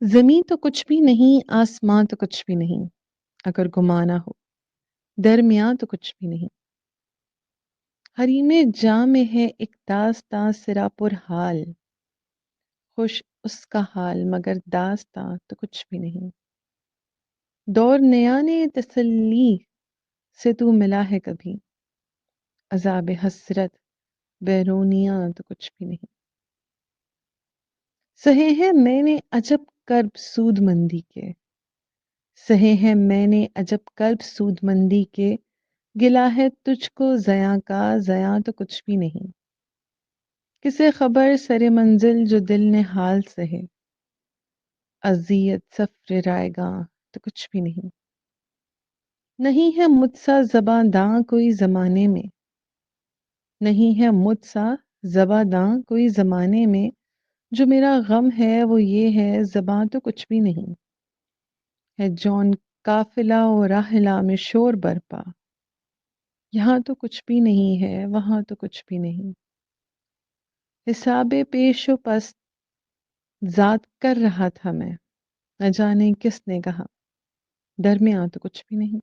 زمیں تو کچھ بھی نہیں، آسماں تو کچھ بھی نہیں، اگر گمانا ہو درمیاں تو کچھ بھی نہیں۔ حریم جاں میں ہے ایک داستاں سرا پر حال، خوش اس کا حال مگر داستاں تو کچھ بھی نہیں۔ دور نیا نے تسلی سے تو ملا ہے کبھی، عذاب حسرت بیرونیاں تو کچھ بھی نہیں۔ سہے ہیں میں نے عجب کرب سود مندی کے، سہے ہیں میں نے عجب کرب سود مندی کے، گلا ہے تجھ کو زیاں کا زیاں تو کچھ بھی نہیں۔ کسے خبر سر منزل جو دل نے حال سہے، اذیت سفر رائگاں تو کچھ بھی نہیں۔ نہیں ہے مجھ سا زباں داں کوئی زمانے میں، نہیں ہے مجھ سا زباں داں کوئی زمانے میں، جو میرا غم ہے وہ یہ ہے زباں تو کچھ بھی نہیں۔ ہے جون قافلہ و راحلہ میں شور برپا، یہاں تو کچھ بھی نہیں ہے وہاں تو کچھ بھی نہیں۔ حساب پیش و پس ذات کر رہا تھا میں، نہ جانے کس نے کہا درمیاں تو کچھ بھی نہیں۔